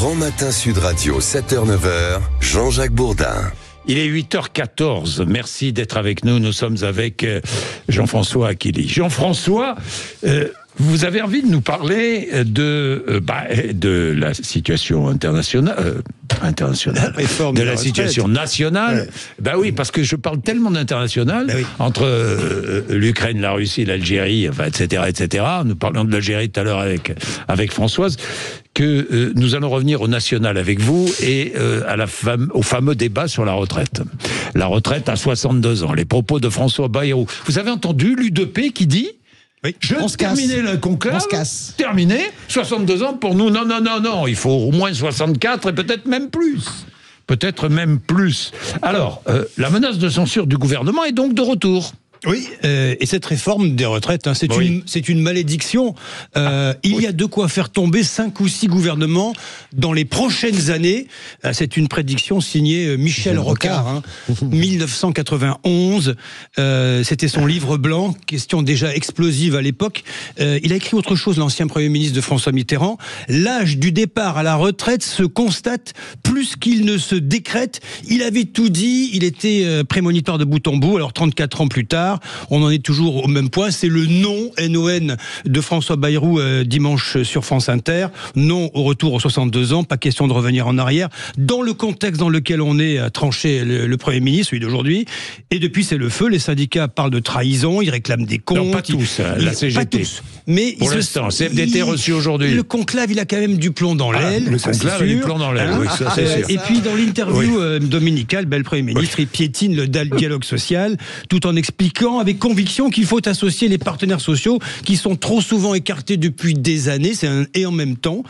Grand Matin Sud Radio, 7h-9h, Jean-Jacques Bourdin. Il est 8h14. Merci d'être avec nous. Nous sommes avec Jean-François Achilli. Jean-François, vous avez envie de nous parler de la situation internationale, de la situation nationale. Ouais. Oui, parce que je parle tellement d'international, entre l'Ukraine, la Russie, l'Algérie, etc. Nous parlions de l'Algérie tout à l'heure avec Françoise, que nous allons revenir au national avec vous et au fameux débat sur la retraite. La retraite à 62 ans. Les propos de François Bayrou. Vous avez entendu l'U2P qui dit je terminais le conclave, terminé, 62 ans pour nous, non, il faut au moins 64 et peut-être même plus. Alors, la menace de censure du gouvernement est donc de retour. Oui, et cette réforme des retraites, c'est une malédiction. Il y a de quoi faire tomber 5 ou 6 gouvernements dans les prochaines années. C'est une prédiction signée Michel Rocard, 1991. C'était son livre blanc, question déjà explosive à l'époque. Il a écrit autre chose, l'ancien Premier ministre de François Mitterrand. L'âge du départ à la retraite se constate plus qu'il ne se décrète. Il avait tout dit, il était prémonitoire de bout en bout. Alors 34 ans plus tard, on en est toujours au même point. C'est le non, N-O-N, de François Bayrou dimanche sur France Inter. Non au retour aux 62 ans, pas question de revenir en arrière. Dans le contexte dans lequel on est, a tranché le Premier ministre, celui d'aujourd'hui. Et depuis, c'est le feu. Les syndicats parlent de trahison, ils réclament des comptes. Non, pas tous, la CGT. Pas tous. Mais pour l'instant, CFDT reçu aujourd'hui. Le conclave, il a quand même du plomb dans l'aile. Le conclave a du plomb dans l'aile, oui, ça c'est sûr. Et puis, dans l'interview dominicale, le Premier ministre, il piétine le dialogue social, tout en expliquant avec conviction qu'il faut associer les partenaires sociaux qui sont trop souvent écartés depuis des années. C'est un et en même temps.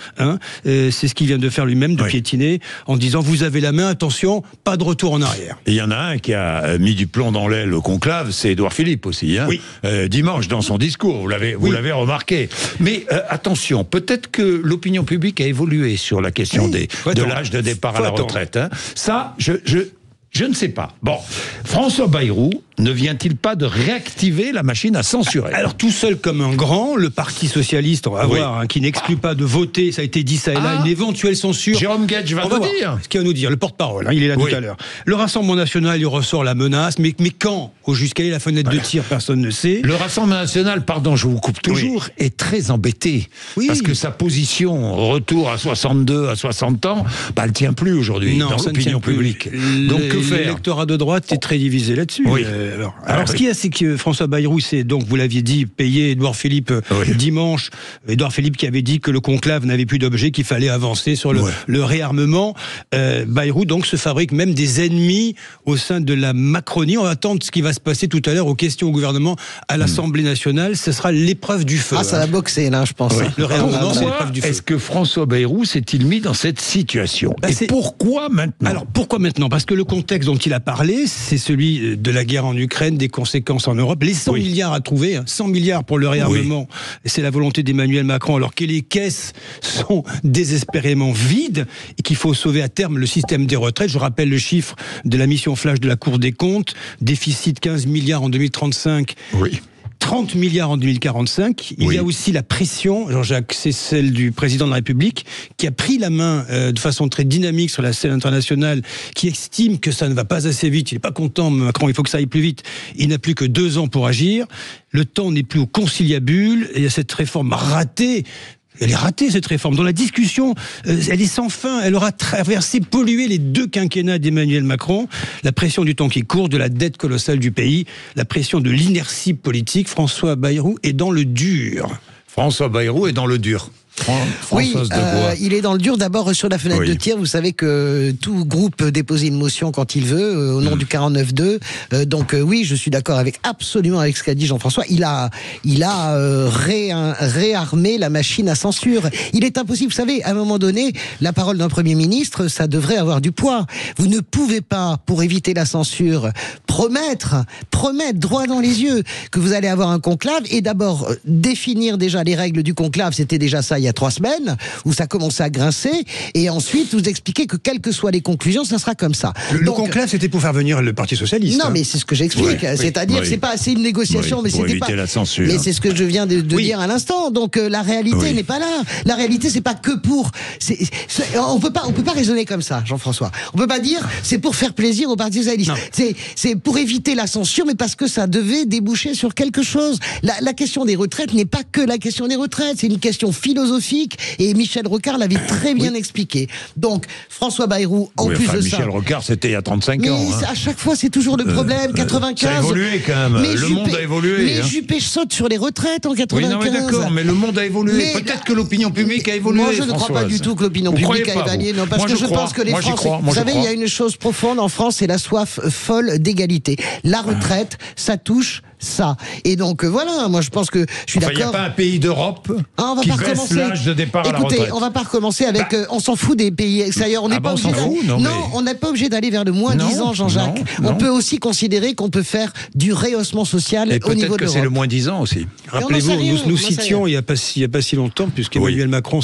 C'est ce qu'il vient de faire lui-même, de piétiner, en disant vous avez la main, attention, pas de retour en arrière. Et il y en a un qui a mis du plomb dans l'aile au conclave, c'est Édouard Philippe aussi. Dimanche dans son discours, vous l'avez remarqué. Mais attention, peut-être que l'opinion publique a évolué sur la question de l'âge de départ à la retraite. Ça, je ne sais pas. Bon, François Bayrou ne vient-il pas de réactiver la machine à censurer ? Alors tout seul comme un grand, le Parti Socialiste, on va voir, qui n'exclut pas de voter, ça a été dit ça et là, une éventuelle censure. Jérôme Guedj va nous dire. Ce qu'il va nous dire, le porte-parole, il est là tout à l'heure. Le Rassemblement National, il ressort la menace, mais quand ? Jusqu'à la fenêtre de tir, personne ne sait. Le Rassemblement National, pardon, je vous coupe toujours, est très embêté. Parce que sa position, retour à 62, à 60 ans, elle ne tient plus aujourd'hui dans l'opinion publique. Donc que faire ? L'électorat de droite est très divisé là-dessus. Alors, ce qu'il y a, c'est que François Bayrou s'est donc, vous l'aviez dit, payé Édouard Philippe dimanche. Édouard Philippe qui avait dit que le conclave n'avait plus d'objet, qu'il fallait avancer sur le réarmement. Bayrou donc se fabrique même des ennemis au sein de la Macronie. On va attendre ce qui va se passer tout à l'heure aux questions au gouvernement à l'Assemblée nationale. Ce sera l'épreuve du feu. Ça va boxer là, je pense. Le réarmement, c'est l'épreuve du feu. Est-ce que François Bayrou s'est-il mis dans cette situation ? Et pourquoi maintenant ? Alors pourquoi maintenant ? Parce que le contexte dont il a parlé, c'est celui de la guerre en Ukraine, des conséquences en Europe, les 100 milliards à trouver, 100 milliards pour le réarmement, c'est la volonté d'Emmanuel Macron, alors que les caisses sont désespérément vides et qu'il faut sauver à terme le système des retraites. Je rappelle le chiffre de la mission flash de la Cour des comptes, déficit 15 milliards en 2035. 30 milliards en 2045. Il y a aussi la pression, Jean-Jacques, c'est celle du président de la République, qui a pris la main de façon très dynamique sur la scène internationale, qui estime que ça ne va pas assez vite. Il n'est pas content, Macron, il faut que ça aille plus vite. Il n'a plus que 2 ans pour agir. Le temps n'est plus au conciliabule. Et il y a cette réforme ratée. Elle est ratée, cette réforme. Dans la discussion, elle est sans fin. Elle aura traversé, pollué les 2 quinquennats d'Emmanuel Macron. La pression du temps qui court, de la dette colossale du pays, la pression de l'inertie politique. François Bayrou est dans le dur. François Bayrou est dans le dur. Il est dans le dur. D'abord sur la fenêtre de tir, vous savez que tout groupe peut déposer une motion quand il veut au nom du 49.2. Donc je suis d'accord absolument avec ce qu'a dit Jean-François. Il a réarmé la machine à censure. Il est impossible, vous savez, à un moment donné, la parole d'un Premier ministre, ça devrait avoir du poids. Vous ne pouvez pas, pour éviter la censure, promettre droit dans les yeux que vous allez avoir un conclave et d'abord définir déjà les règles du conclave. C'était déjà ça il il y a 3 semaines, où ça commençait à grincer, et ensuite vous expliquez que quelles que soient les conclusions, ça sera comme ça. Le conclave, c'était pour faire venir le Parti socialiste. Non, mais c'est ce que j'explique. C'est-à-dire, c'est pas assez une négociation, mais c'était pas. La censure. Mais c'est ce que je viens de dire à l'instant. Donc la réalité n'est pas là. La réalité, c'est pas que pour. On peut pas raisonner comme ça, Jean-François. On peut pas dire c'est pour faire plaisir au Parti socialiste. C'est pour éviter la censure, mais parce que ça devait déboucher sur quelque chose. La question des retraites n'est pas que la question des retraites. C'est une question philosophique. Et Michel Rocard l'avait très bien expliqué. Donc François Bayrou, en plus de ça. Michel Rocard, c'était il y a 35 ans. À chaque fois, c'est toujours le problème. 95. Ça a évolué quand même. Le monde a évolué. Mais Juppé saute sur les retraites en 95. Oui, non, mais d'accord, mais le monde a évolué. Peut-être que l'opinion publique a évolué. Moi, je ne crois pas du tout que l'opinion publique a évolué. Non, parce que je pense que les Français. Vous savez, il y a une chose profonde en France, c'est la soif folle d'égalité. La retraite, ça touche ça. Et donc voilà, moi je pense que je suis d'accord. Il n'y a pas un pays d'Europe qui baisse l'âge de départ à la retraite. Écoutez, on va pas recommencer avec. On s'en fout des pays extérieurs. On n'est pas obligé. Non, on n'est pas obligé d'aller vers le moins 10 ans, Jean-Jacques. On peut aussi considérer qu'on peut faire du rehaussement social au niveau de l'Europe. Peut-être que c'est le moins 10 ans aussi. Rappelez-vous, nous citions il y a pas si longtemps, puisqu'Emmanuel Macron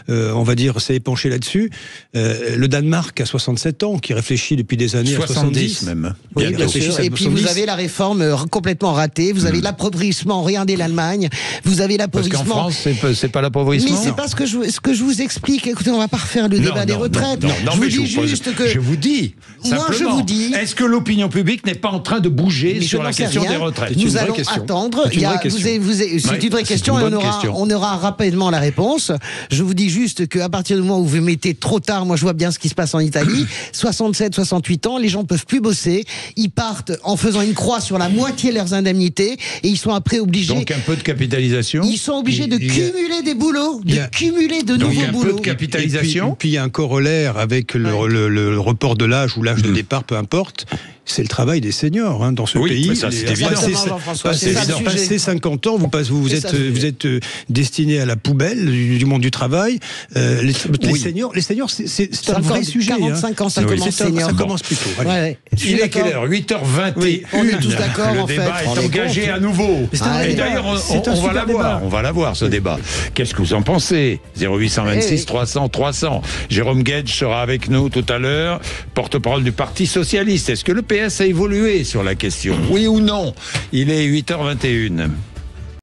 on va dire, s'est épanché là-dessus. Le Danemark à 67 ans, qui réfléchit depuis des années 70 même. Oui, bien sûr. Et puis vous avez la réforme complètement ratée. Vous avez l'appauvrissement. Regardez l'Allemagne. Vous avez l'appauvrissement. Parce qu'en France, c'est pas l'appauvrissement. Mais c'est pas ce que je vous explique. Écoutez, on va pas refaire le débat des retraites. Non, mais je vous dis. Moi, je vous dis. Est-ce que l'opinion publique n'est pas en train de bouger sur la question des retraites? Nous allons attendre. C'est une vraie question et on aura rapidement la réponse. Je vous dis juste qu'à partir du moment où vous mettez trop tard, moi je vois bien ce qui se passe en Italie, 67, 68 ans, les gens peuvent plus bosser, ils partent en faisant une croix sur la moitié de leurs indemnités et ils sont après obligés... Donc un peu de capitalisation. Ils sont obligés de cumuler des boulots, de cumuler de nouveaux boulots. Un peu de capitalisation. Et puis il y a un corollaire avec le report de l'âge ou l'âge de départ, peu importe. C'est le travail des seniors dans ce pays. Ça, c'est évident. Passé 50 ans, vous êtes destiné à la poubelle du monde du travail. Les seniors, c'est un vrai sujet. 45 ans, ça commence senior. Ça commence plus tôt. Il est quelle heure? 8h21. On est tous d'accord, le débat est engagé à nouveau. Et d'ailleurs, on va l'avoir, ce débat. Qu'est-ce que vous en pensez? 0826 300 300. Jérôme Guedj sera avec nous tout à l'heure, porte-parole du Parti socialiste. Est-ce que le PS a évolué sur la question? Oui ou non? Il est 8h21.